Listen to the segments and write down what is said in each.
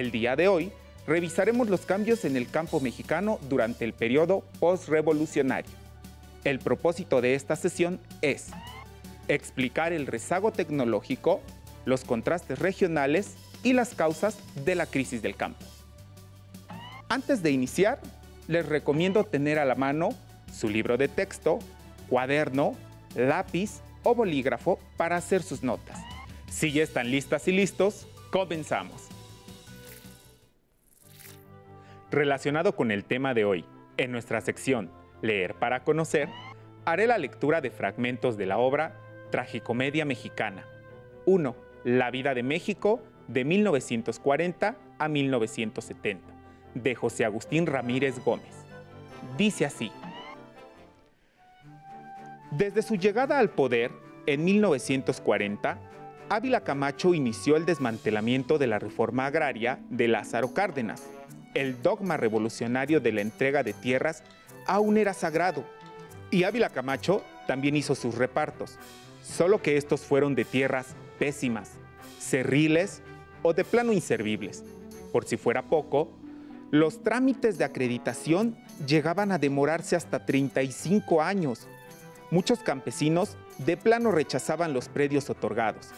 El día de hoy revisaremos los cambios en el campo mexicano durante el periodo postrevolucionario. El propósito de esta sesión es explicar el rezago tecnológico, los contrastes regionales y las causas de la crisis del campo. Antes de iniciar, les recomiendo tener a la mano su libro de texto, cuaderno, lápiz o bolígrafo para hacer sus notas. Si ya están listas y listos, comenzamos. Relacionado con el tema de hoy, en nuestra sección Leer para conocer, haré la lectura de fragmentos de la obra Tragicomedia Mexicana 1. La vida de México, de 1940 a 1970, de José Agustín Ramírez Gómez. Dice así: desde su llegada al poder, en 1940, Ávila Camacho inició el desmantelamiento de la reforma agraria de Lázaro Cárdenas. El dogma revolucionario de la entrega de tierras aún era sagrado, y Ávila Camacho también hizo sus repartos, solo que estos fueron de tierras pésimas, cerriles o de plano inservibles. Por si fuera poco, los trámites de acreditación llegaban a demorarse hasta 35 años. Muchos campesinos de plano rechazaban los predios otorgados.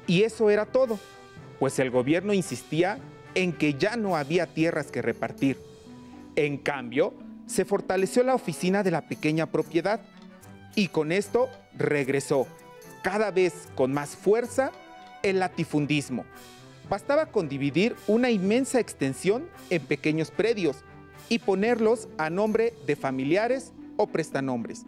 Y eso era todo, pues el gobierno insistía en que ya no había tierras que repartir. En cambio, se fortaleció la oficina de la pequeña propiedad y con esto regresó, cada vez con más fuerza, el latifundismo. Bastaba con dividir una inmensa extensión en pequeños predios y ponerlos a nombre de familiares o prestanombres.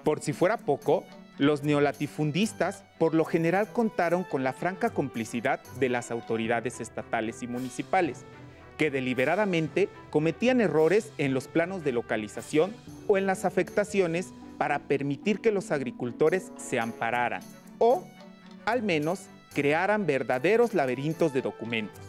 Por si fuera poco, los neolatifundistas por lo general contaron con la franca complicidad de las autoridades estatales y municipales, que deliberadamente cometían errores en los planos de localización o en las afectaciones para permitir que los agricultores se ampararan o, al menos, crearan verdaderos laberintos de documentos.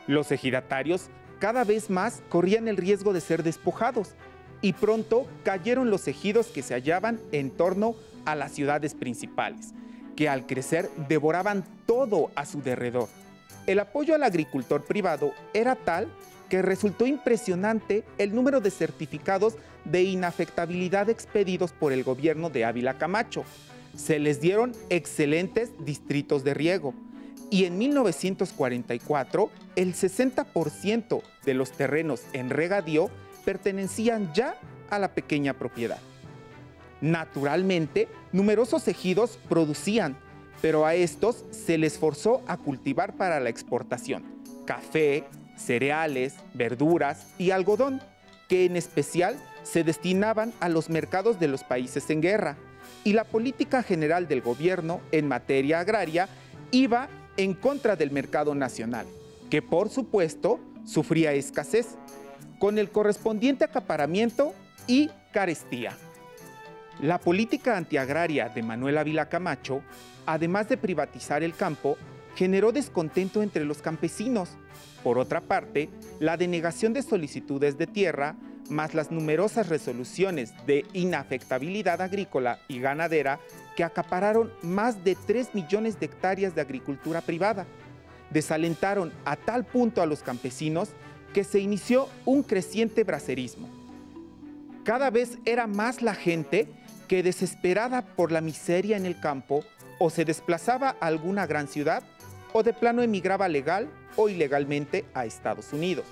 Los ejidatarios cada vez más corrían el riesgo de ser despojados y pronto cayeron los ejidos que se hallaban en torno a las ciudades principales, que al crecer devoraban todo a su derredor. El apoyo al agricultor privado era tal que resultó impresionante el número de certificados de inafectabilidad expedidos por el gobierno de Ávila Camacho. Se les dieron excelentes distritos de riego y en 1944 el 60% de los terrenos en regadío pertenecían ya a la pequeña propiedad. Naturalmente, numerosos ejidos producían, pero a estos se les forzó a cultivar para la exportación café, cereales, verduras y algodón, que en especial se destinaban a los mercados de los países en guerra, y la política general del gobierno en materia agraria iba en contra del mercado nacional, que por supuesto sufría escasez, con el correspondiente acaparamiento y carestía. La política antiagraria de Manuel Ávila Camacho, además de privatizar el campo, generó descontento entre los campesinos. Por otra parte, la denegación de solicitudes de tierra, más las numerosas resoluciones de inafectabilidad agrícola y ganadera que acapararon más de 3 millones de hectáreas de agricultura privada, desalentaron a tal punto a los campesinos que se inició un creciente bracerismo. Cada vez era más la gente que, desesperada por la miseria en el campo, o se desplazaba a alguna gran ciudad o de plano emigraba legal o ilegalmente a Estados Unidos.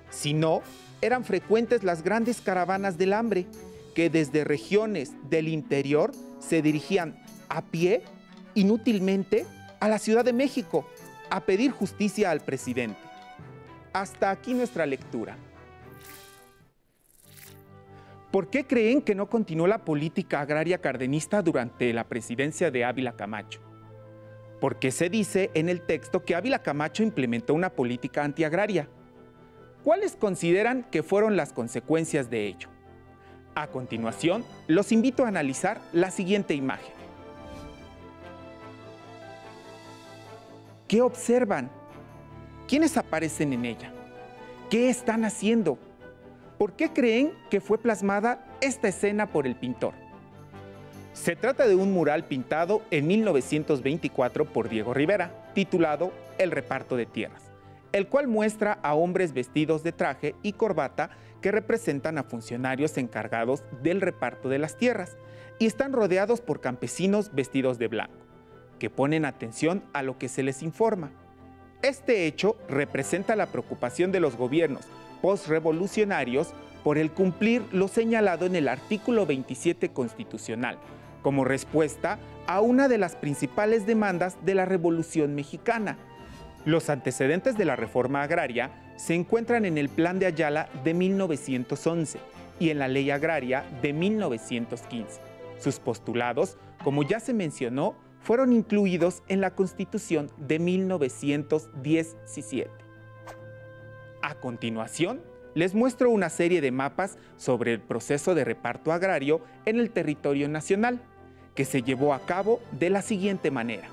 Si no, eran frecuentes las grandes caravanas del hambre, que desde regiones del interior se dirigían a pie, inútilmente, a la Ciudad de México, a pedir justicia al presidente. Hasta aquí nuestra lectura. ¿Por qué creen que no continuó la política agraria cardenista durante la presidencia de Ávila Camacho? Porque se dice en el texto que Ávila Camacho implementó una política antiagraria. ¿Cuáles consideran que fueron las consecuencias de ello? A continuación, los invito a analizar la siguiente imagen. ¿Qué observan? ¿Quiénes aparecen en ella? ¿Qué están haciendo? ¿Por qué creen que fue plasmada esta escena por el pintor? Se trata de un mural pintado en 1924 por Diego Rivera, titulado El reparto de tierras, el cual muestra a hombres vestidos de traje y corbata que representan a funcionarios encargados del reparto de las tierras y están rodeados por campesinos vestidos de blanco, que ponen atención a lo que se les informa. Este hecho representa la preocupación de los gobiernos postrevolucionarios por el cumplir lo señalado en el artículo 27 constitucional, como respuesta a una de las principales demandas de la Revolución Mexicana. Los antecedentes de la reforma agraria se encuentran en el Plan de Ayala de 1911 y en la Ley Agraria de 1915. Sus postulados, como ya se mencionó, fueron incluidos en la Constitución de 1917. A continuación, les muestro una serie de mapas sobre el proceso de reparto agrario en el territorio nacional, que se llevó a cabo de la siguiente manera.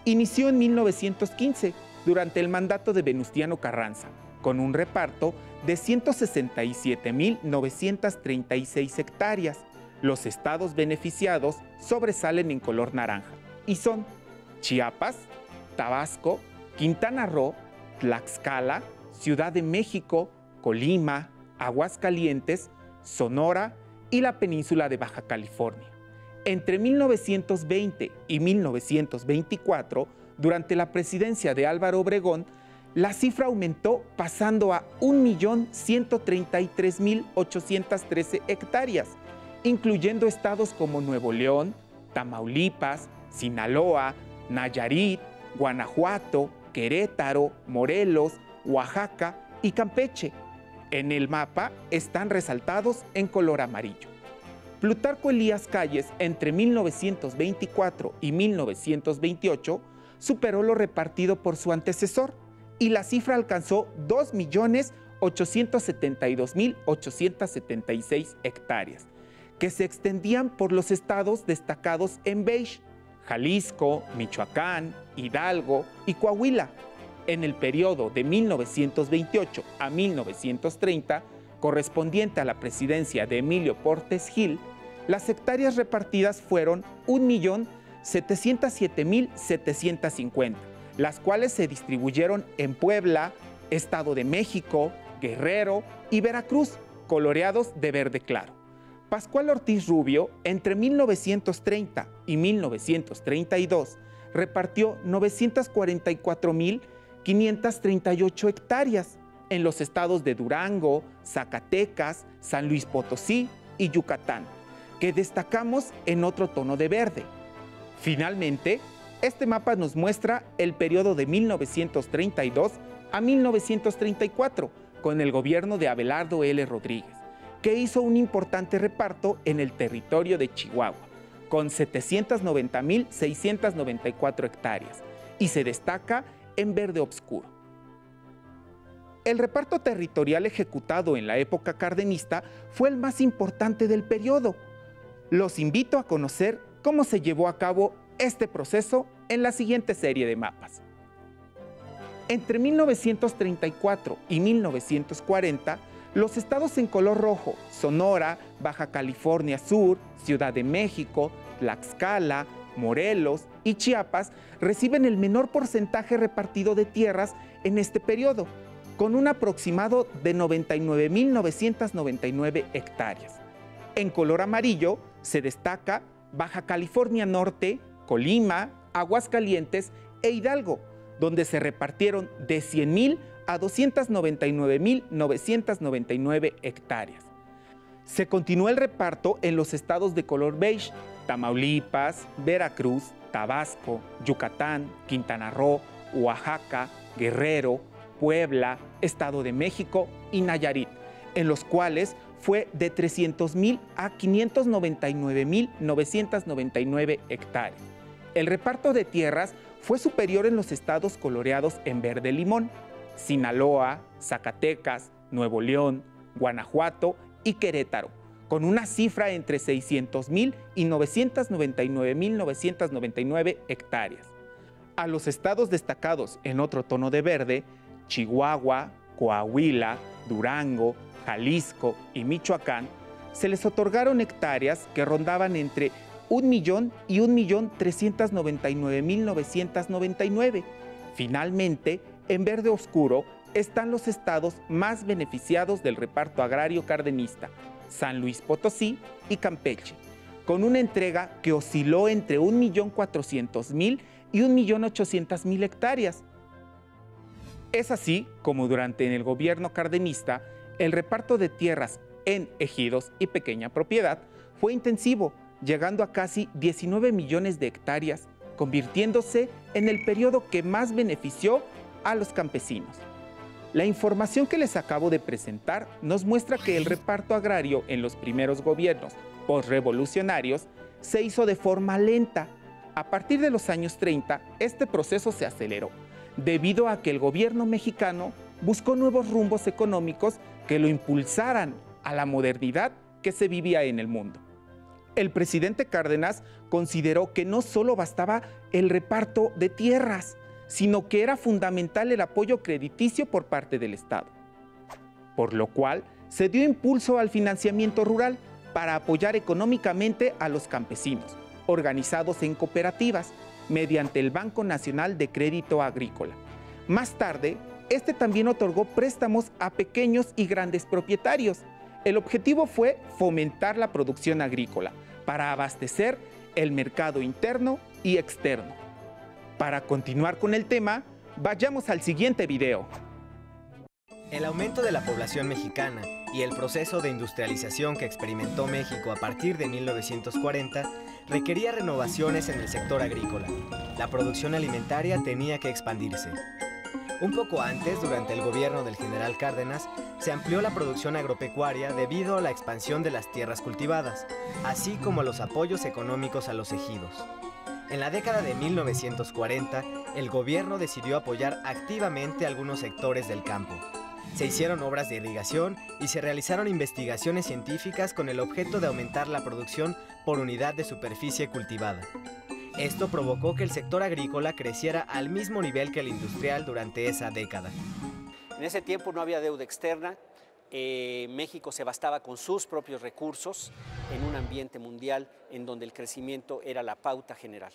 Inició en 1915, durante el mandato de Venustiano Carranza, con un reparto de 167.936 hectáreas. Los estados beneficiados sobresalen en color naranja y son Chiapas, Tabasco, Quintana Roo, Tlaxcala, Ciudad de México, Colima, Aguascalientes, Sonora y la península de Baja California. Entre 1920 y 1924, durante la presidencia de Álvaro Obregón, la cifra aumentó pasando a 1.133.813 hectáreas, incluyendo estados como Nuevo León, Tamaulipas, Sinaloa, Nayarit, Guanajuato, Querétaro, Morelos, Oaxaca y Campeche. En el mapa están resaltados en color amarillo. Plutarco Elías Calles, entre 1924 y 1928, superó lo repartido por su antecesor y la cifra alcanzó 2.872.876 hectáreas, que se extendían por los estados destacados en beige: Jalisco, Michoacán, Hidalgo y Coahuila. En el periodo de 1928 a 1930, correspondiente a la presidencia de Emilio Portes Gil, las hectáreas repartidas fueron 1.707.750, las cuales se distribuyeron en Puebla, Estado de México, Guerrero y Veracruz, coloreados de verde claro. Pascual Ortiz Rubio, entre 1930 y 1932, repartió 944.538 hectáreas en los estados de Durango, Zacatecas, San Luis Potosí y Yucatán, que destacamos en otro tono de verde. Finalmente, este mapa nos muestra el periodo de 1932 a 1934, con el gobierno de Abelardo L. Rodríguez, que hizo un importante reparto en el territorio de Chihuahua, con 790.694 hectáreas, y se destaca en verde oscuro. El reparto territorial ejecutado en la época cardenista fue el más importante del periodo. Los invito a conocer cómo se llevó a cabo este proceso en la siguiente serie de mapas. Entre 1934 y 1940, los estados en color rojo, Sonora, Baja California Sur, Ciudad de México, Tlaxcala, Morelos y Chiapas, reciben el menor porcentaje repartido de tierras en este periodo, con un aproximado de 99.999 hectáreas. En color amarillo se destaca Baja California Norte, Colima, Aguascalientes e Hidalgo, donde se repartieron de 100.000 a 299.999 hectáreas. Se continuó el reparto en los estados de color beige: Tamaulipas, Veracruz, Tabasco, Yucatán, Quintana Roo, Oaxaca, Guerrero, Puebla, Estado de México y Nayarit, en los cuales fue de 300.000 a 599.999 hectáreas. El reparto de tierras fue superior en los estados coloreados en verde limón: Sinaloa, Zacatecas, Nuevo León, Guanajuato y Querétaro, con una cifra entre 600.000 y 999.999 hectáreas. A los estados destacados en otro tono de verde, Chihuahua, Coahuila, Durango, Jalisco y Michoacán, se les otorgaron hectáreas que rondaban entre 1.000.000 y 1.399.999, Finalmente, en verde oscuro están los estados más beneficiados del reparto agrario cardenista, San Luis Potosí y Campeche, con una entrega que osciló entre 1.400.000 y 1.800.000 hectáreas. Es así como durante el gobierno cardenista, el reparto de tierras en ejidos y pequeña propiedad fue intensivo, llegando a casi 19 millones de hectáreas, convirtiéndose en el periodo que más benefició a los campesinos. La información que les acabo de presentar nos muestra que el reparto agrario en los primeros gobiernos postrevolucionarios se hizo de forma lenta. A partir de los años 30, este proceso se aceleró, debido a que el gobierno mexicano buscó nuevos rumbos económicos que lo impulsaran a la modernidad que se vivía en el mundo. El presidente Cárdenas consideró que no solo bastaba el reparto de tierras, sino que era fundamental el apoyo crediticio por parte del Estado. Por lo cual, se dio impulso al financiamiento rural para apoyar económicamente a los campesinos, organizados en cooperativas, mediante el Banco Nacional de Crédito Agrícola. Más tarde, este también otorgó préstamos a pequeños y grandes propietarios. El objetivo fue fomentar la producción agrícola para abastecer el mercado interno y externo. Para continuar con el tema, vayamos al siguiente video. El aumento de la población mexicana y el proceso de industrialización que experimentó México a partir de 1940 requería renovaciones en el sector agrícola. La producción alimentaria tenía que expandirse. Un poco antes, durante el gobierno del general Cárdenas, se amplió la producción agropecuaria debido a la expansión de las tierras cultivadas, así como los apoyos económicos a los ejidos. En la década de 1940, el gobierno decidió apoyar activamente algunos sectores del campo. Se hicieron obras de irrigación y se realizaron investigaciones científicas con el objeto de aumentar la producción por unidad de superficie cultivada. Esto provocó que el sector agrícola creciera al mismo nivel que el industrial durante esa década. En ese tiempo no había deuda externa, México se bastaba con sus propios recursos en un ambiente mundial en donde el crecimiento era la pauta general.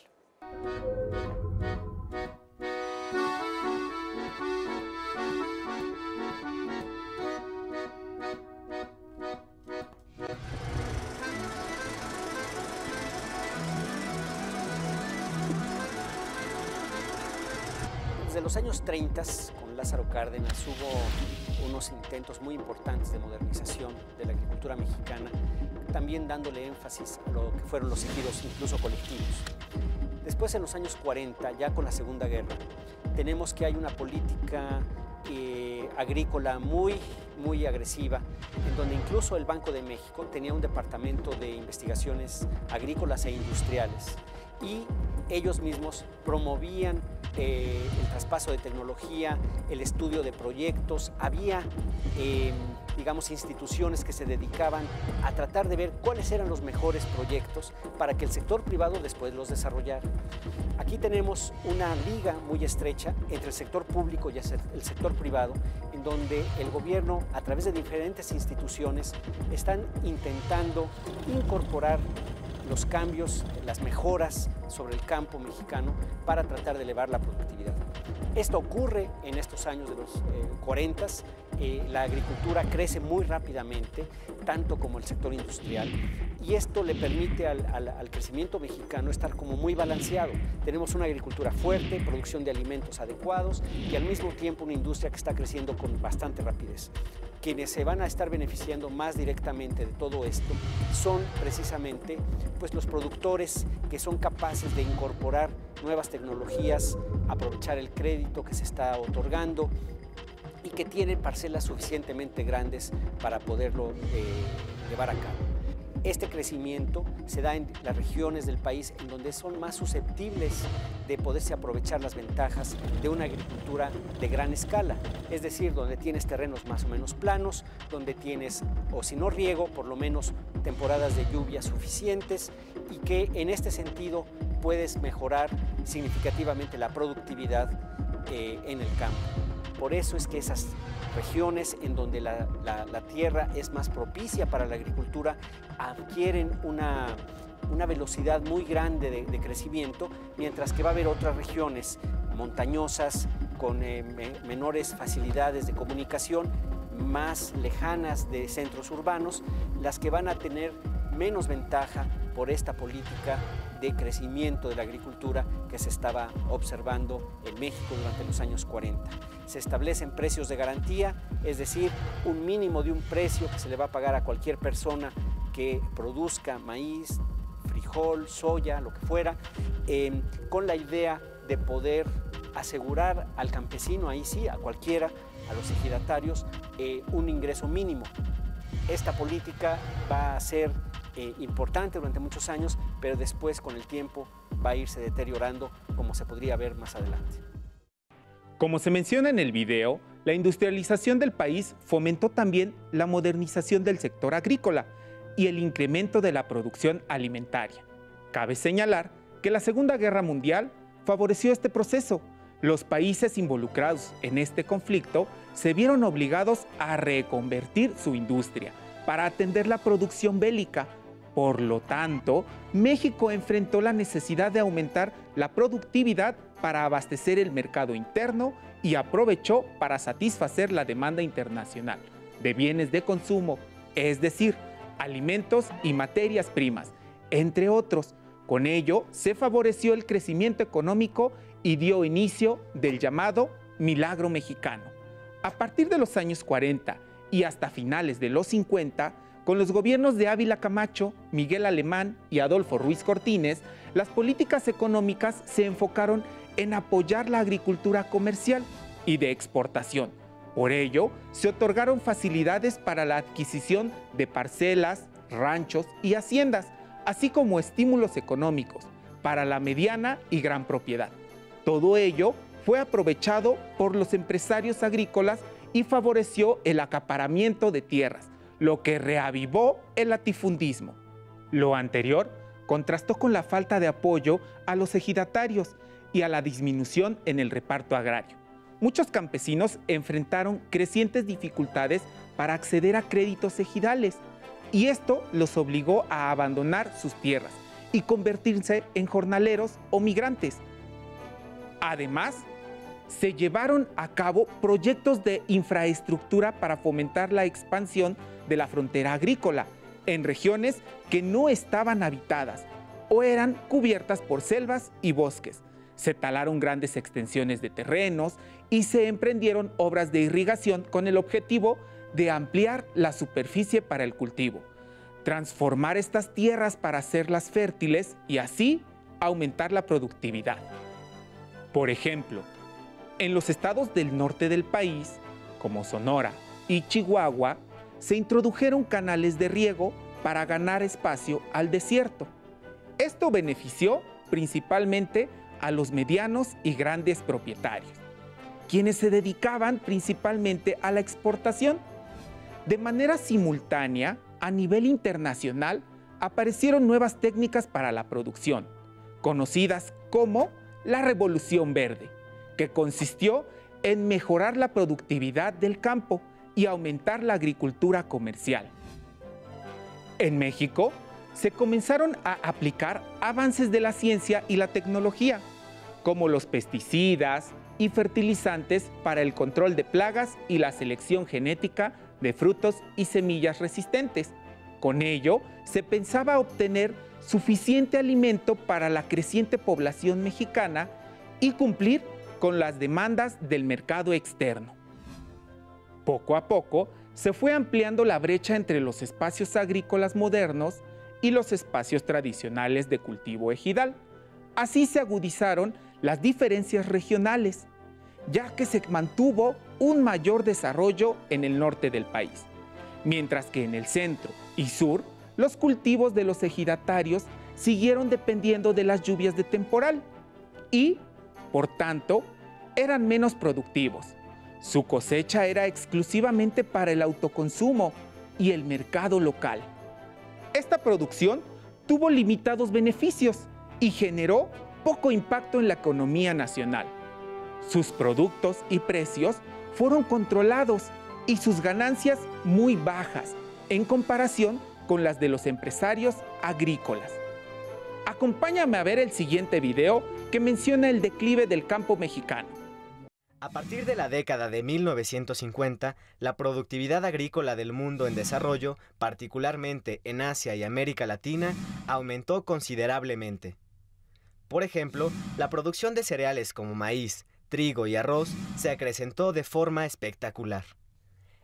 Desde los años 30, con Lázaro Cárdenas, hubo unos intentos muy importantes de modernización de la agricultura mexicana, también dándole énfasis a lo que fueron los ejidos, incluso colectivos. Después, en los años 40, ya con la Segunda Guerra, tenemos que hay una política agrícola muy agresiva, en donde incluso el Banco de México tenía un departamento de investigaciones agrícolas e industriales, y ellos mismos promovían el traspaso de tecnología, el estudio de proyectos. Había, digamos, instituciones que se dedicaban a tratar de ver cuáles eran los mejores proyectos para que el sector privado después los desarrollara. Aquí tenemos una liga muy estrecha entre el sector público y el sector privado, en donde el gobierno, a través de diferentes instituciones, están intentando incorporar los cambios, las mejoras sobre el campo mexicano para tratar de elevar la productividad. Esto ocurre en estos años de los 40. La agricultura crece muy rápidamente, tanto como el sector industrial, y esto le permite al crecimiento mexicano estar como muy balanceado. Tenemos una agricultura fuerte, producción de alimentos adecuados y al mismo tiempo una industria que está creciendo con bastante rapidez. Quienes se van a estar beneficiando más directamente de todo esto son precisamente pues, los productores que son capaces de incorporar nuevas tecnologías, aprovechar el crédito que se está otorgando y que tienen parcelas suficientemente grandes para poderlo llevar a cabo. Este crecimiento se da en las regiones del país en donde son más susceptibles de poderse aprovechar las ventajas de una agricultura de gran escala, es decir, donde tienes terrenos más o menos planos, donde tienes, o si no riego, por lo menos temporadas de lluvia suficientes, y que en este sentido puedes mejorar significativamente la productividad en el campo. Por eso es que esas regiones en donde la tierra es más propicia para la agricultura adquieren una velocidad muy grande de crecimiento, mientras que va a haber otras regiones montañosas, con menores facilidades de comunicación, más lejanas de centros urbanos, las que van a tener menos ventaja por esta política de crecimiento de la agricultura que se estaba observando en México durante los años 40. Se establecen precios de garantía, es decir, un mínimo de un precio que se le va a pagar a cualquier persona que produzca maíz, frijol, soya, lo que fuera, con la idea de poder asegurar al campesino, ahí sí, a cualquiera, a los ejidatarios, un ingreso mínimo. Esta política va a ser importante durante muchos años, pero después con el tiempo va a irse deteriorando, como se podría ver más adelante. Como se menciona en el video, la industrialización del país fomentó también la modernización del sector agrícola y el incremento de la producción alimentaria. Cabe señalar que la Segunda Guerra Mundial favoreció este proceso. Los países involucrados en este conflicto se vieron obligados a reconvertir su industria para atender la producción bélica. Por lo tanto, México enfrentó la necesidad de aumentar la productividad para abastecer el mercado interno y aprovechó para satisfacer la demanda internacional de bienes de consumo, es decir, alimentos y materias primas, entre otros. Con ello, se favoreció el crecimiento económico y dio inicio del llamado Milagro Mexicano. A partir de los años 40 y hasta finales de los 50, con los gobiernos de Ávila Camacho, Miguel Alemán y Adolfo Ruiz Cortines, las políticas económicas se enfocaron en apoyar la agricultura comercial y de exportación. Por ello, se otorgaron facilidades para la adquisición de parcelas, ranchos y haciendas, así como estímulos económicos para la mediana y gran propiedad. Todo ello fue aprovechado por los empresarios agrícolas y favoreció el acaparamiento de tierras, lo que reavivó el latifundismo. Lo anterior contrastó con la falta de apoyo a los ejidatarios y a la disminución en el reparto agrario. Muchos campesinos enfrentaron crecientes dificultades para acceder a créditos ejidales, y esto los obligó a abandonar sus tierras y convertirse en jornaleros o migrantes. Además, se llevaron a cabo proyectos de infraestructura para fomentar la expansión de la frontera agrícola en regiones que no estaban habitadas o eran cubiertas por selvas y bosques. Se talaron grandes extensiones de terrenos y se emprendieron obras de irrigación con el objetivo de ampliar la superficie para el cultivo, transformar estas tierras para hacerlas fértiles y así aumentar la productividad. Por ejemplo, en los estados del norte del país, como Sonora y Chihuahua, se introdujeron canales de riego para ganar espacio al desierto. Esto benefició principalmente a los medianos y grandes propietarios, quienes se dedicaban principalmente a la exportación. De manera simultánea, a nivel internacional, aparecieron nuevas técnicas para la producción, conocidas como la Revolución Verde, que consistió en mejorar la productividad del campo y aumentar la agricultura comercial. En México, se comenzaron a aplicar avances de la ciencia y la tecnología, como los pesticidas y fertilizantes para el control de plagas y la selección genética de frutos y semillas resistentes. Con ello, se pensaba obtener suficiente alimento para la creciente población mexicana y cumplir con las demandas del mercado externo. Poco a poco, se fue ampliando la brecha entre los espacios agrícolas modernos y los espacios tradicionales de cultivo ejidal. Así se agudizaron las diferencias regionales, ya que se mantuvo un mayor desarrollo en el norte del país, mientras que en el centro y sur, los cultivos de los ejidatarios siguieron dependiendo de las lluvias de temporal y, por tanto, eran menos productivos. Su cosecha era exclusivamente para el autoconsumo y el mercado local. Esta producción tuvo limitados beneficios y generó poco impacto en la economía nacional. Sus productos y precios fueron controlados y sus ganancias muy bajas en comparación con las de los empresarios agrícolas. Acompáñame a ver el siguiente video que menciona el declive del campo mexicano. A partir de la década de 1950, la productividad agrícola del mundo en desarrollo, particularmente en Asia y América Latina, aumentó considerablemente. Por ejemplo, la producción de cereales como maíz, trigo y arroz se acrecentó de forma espectacular.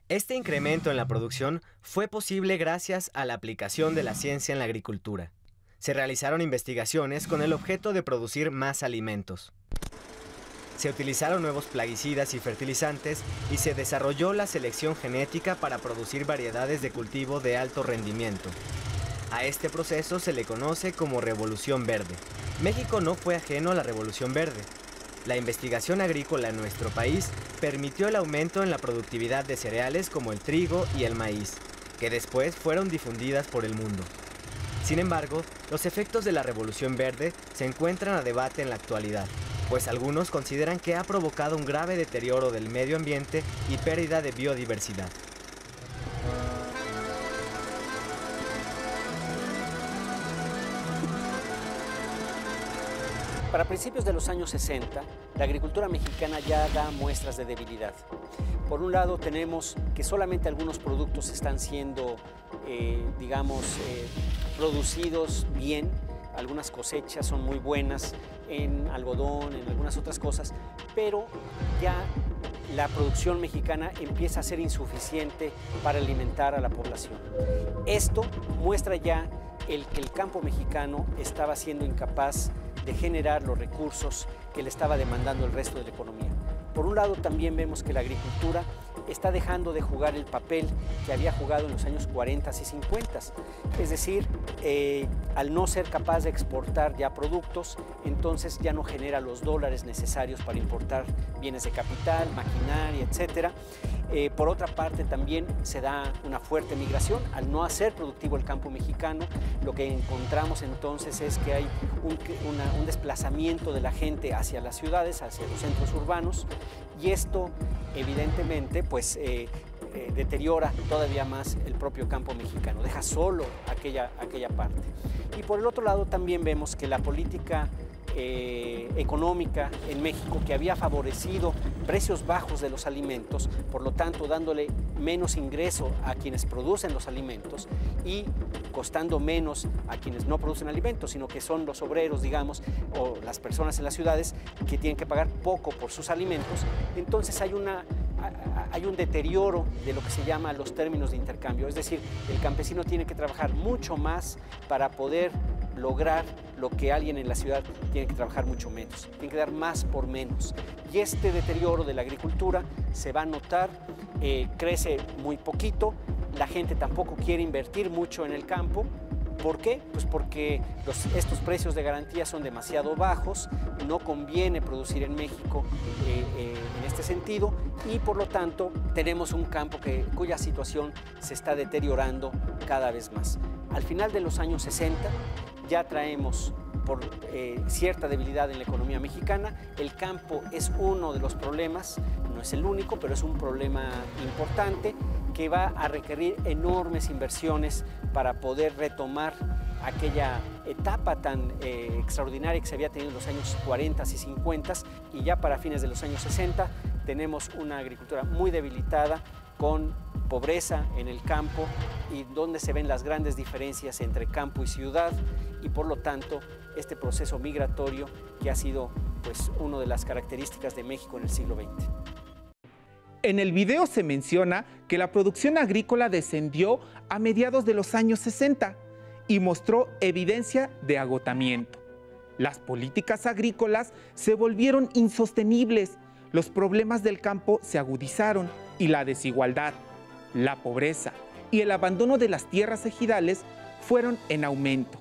Este incremento en la producción fue posible gracias a la aplicación de la ciencia en la agricultura. Se realizaron investigaciones con el objeto de producir más alimentos. Se utilizaron nuevos plaguicidas y fertilizantes y se desarrolló la selección genética para producir variedades de cultivo de alto rendimiento. A este proceso se le conoce como Revolución Verde. México no fue ajeno a la Revolución Verde. La investigación agrícola en nuestro país permitió el aumento en la productividad de cereales como el trigo y el maíz, que después fueron difundidas por el mundo. Sin embargo, los efectos de la Revolución Verde se encuentran a debate en la actualidad, pues algunos consideran que ha provocado un grave deterioro del medio ambiente y pérdida de biodiversidad. Para principios de los años 60, la agricultura mexicana ya da muestras de debilidad. Por un lado tenemos que solamente algunos productos están siendo, producidos bien. Algunas cosechas son muy buenas en algodón, en algunas otras cosas, pero ya la producción mexicana empieza a ser insuficiente para alimentar a la población. Esto muestra ya que el campo mexicano estaba siendo incapaz de generar los recursos que le estaba demandando el resto de la economía. Por un lado, también vemos que la agricultura está dejando de jugar el papel que había jugado en los años 40 y 50. Es decir, al no ser capaz de exportar ya productos, entonces ya no genera los dólares necesarios para importar bienes de capital, maquinaria, etc. Por otra parte, también se da una fuerte migración. Al no hacer productivo el campo mexicano, lo que encontramos entonces es que hay un desplazamiento de la gente hacia las ciudades, hacia los centros urbanos, y esto evidentemente deteriora todavía más el propio campo mexicano, deja solo aquella parte. Y por el otro lado también vemos que la política económica en México, que había favorecido precios bajos de los alimentos, por lo tanto dándole menos ingreso a quienes producen los alimentos y costando menos a quienes no producen alimentos, sino que son los obreros, digamos, o las personas en las ciudades que tienen que pagar poco por sus alimentos. Entonces hay un deterioro de lo que se llama los términos de intercambio, es decir, el campesino tiene que trabajar mucho más para poder lograr lo que alguien en la ciudad tiene que trabajar mucho menos, tiene que dar más por menos. Y este deterioro de la agricultura se va a notar, crece muy poquito, la gente tampoco quiere invertir mucho en el campo. ¿Por qué? Pues porque estos precios de garantía son demasiado bajos, no conviene producir en México en este sentido, y por lo tanto tenemos un campo cuya situación se está deteriorando cada vez más. Al final de los años 60 ya traemos por cierta debilidad en la economía mexicana. El campo es uno de los problemas, no es el único, pero es un problema importante que va a requerir enormes inversiones para poder retomar aquella etapa tan extraordinaria que se había tenido en los años 40 y 50, y ya para fines de los años 60 tenemos una agricultura muy debilitada, con pobreza en el campo y donde se ven las grandes diferencias entre campo y ciudad, y por lo tanto este proceso migratorio que ha sido una de las características de México en el siglo XX. En el video se menciona que la producción agrícola descendió a mediados de los años 60 y mostró evidencia de agotamiento. Las políticas agrícolas se volvieron insostenibles, los problemas del campo se agudizaron y la desigualdad, la pobreza y el abandono de las tierras ejidales fueron en aumento.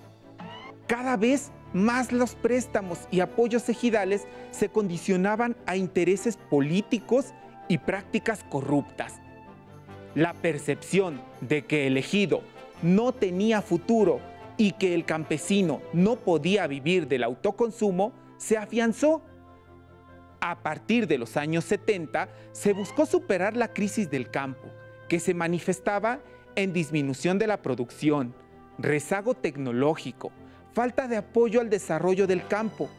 Cada vez más los préstamos y apoyos ejidales se condicionaban a intereses políticos y prácticas corruptas. La percepción de que el ejido no tenía futuro y que el campesino no podía vivir del autoconsumo se afianzó. A partir de los años 70 se buscó superar la crisis del campo, que se manifestaba en disminución de la producción, rezago tecnológico, falta de apoyo al desarrollo del campo,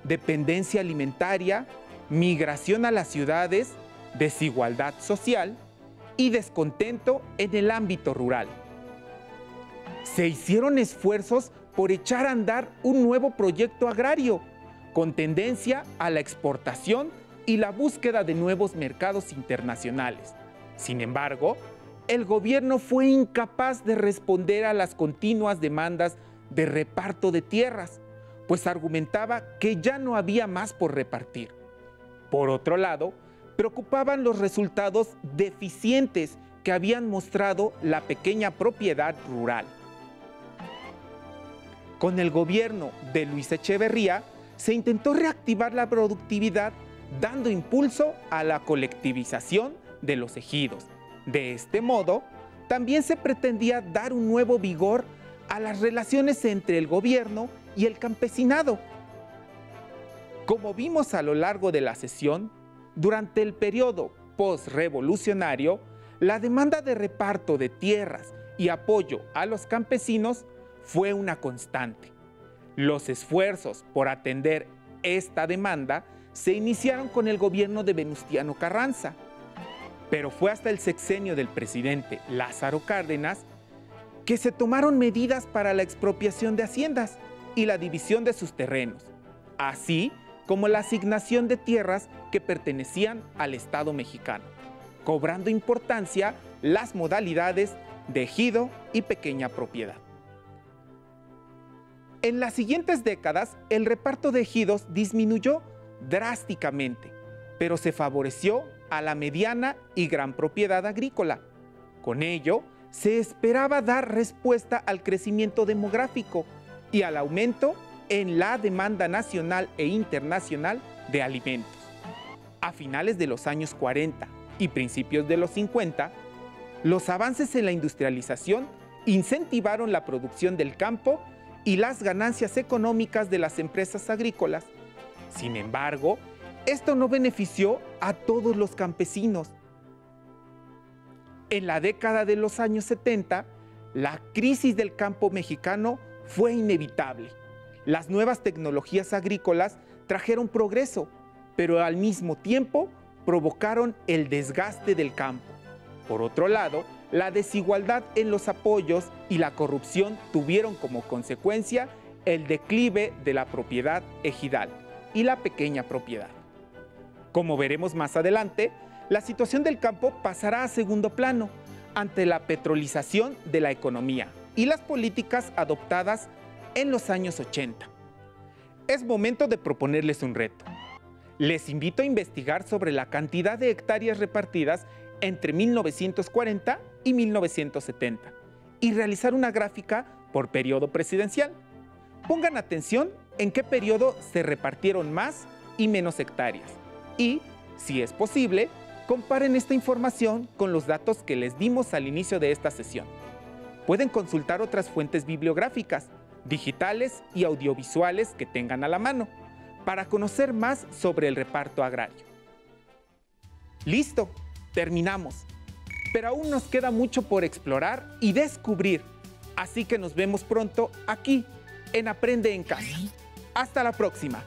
dependencia alimentaria, migración a las ciudades, desigualdad social y descontento en el ámbito rural. Se hicieron esfuerzos por echar a andar un nuevo proyecto agrario con tendencia a la exportación y la búsqueda de nuevos mercados internacionales. Sin embargo, el gobierno fue incapaz de responder a las continuas demandas de reparto de tierras, pues argumentaba que ya no había más por repartir. Por otro lado, preocupaban los resultados deficientes que habían mostrado la pequeña propiedad rural. Con el gobierno de Luis Echeverría, se intentó reactivar la productividad dando impulso a la colectivización de los ejidos. De este modo, también se pretendía dar un nuevo vigor a las relaciones entre el gobierno y el campesinado. Como vimos a lo largo de la sesión, durante el periodo postrevolucionario, la demanda de reparto de tierras y apoyo a los campesinos fue una constante. Los esfuerzos por atender esta demanda se iniciaron con el gobierno de Venustiano Carranza, pero fue hasta el sexenio del presidente Lázaro Cárdenas que se tomaron medidas para la expropiación de haciendas y la división de sus terrenos, así como la asignación de tierras que pertenecían al Estado mexicano, cobrando importancia las modalidades de ejido y pequeña propiedad. En las siguientes décadas, el reparto de ejidos disminuyó drásticamente, pero se favoreció a la mediana y gran propiedad agrícola. Con ello, se esperaba dar respuesta al crecimiento demográfico y al aumento en la demanda nacional e internacional de alimentos. A finales de los años 40 y principios de los 50, los avances en la industrialización incentivaron la producción del campo y las ganancias económicas de las empresas agrícolas. Sin embargo, esto no benefició a todos los campesinos. En la década de los años 70, la crisis del campo mexicano fue inevitable. Las nuevas tecnologías agrícolas trajeron progreso, pero al mismo tiempo provocaron el desgaste del campo. Por otro lado, la desigualdad en los apoyos y la corrupción tuvieron como consecuencia el declive de la propiedad ejidal y la pequeña propiedad. Como veremos más adelante, la situación del campo pasará a segundo plano ante la petrolización de la economía y las políticas adoptadas en los años 80. Es momento de proponerles un reto. Les invito a investigar sobre la cantidad de hectáreas repartidas entre 1940 y 1970 y realizar una gráfica por periodo presidencial. Pongan atención en qué periodo se repartieron más y menos hectáreas y, si es posible, comparen esta información con los datos que les dimos al inicio de esta sesión. Pueden consultar otras fuentes bibliográficas, digitales y audiovisuales que tengan a la mano para conocer más sobre el reparto agrario. ¡Listo! Terminamos. Pero aún nos queda mucho por explorar y descubrir. Así que nos vemos pronto aquí en Aprende en Casa. Hasta la próxima.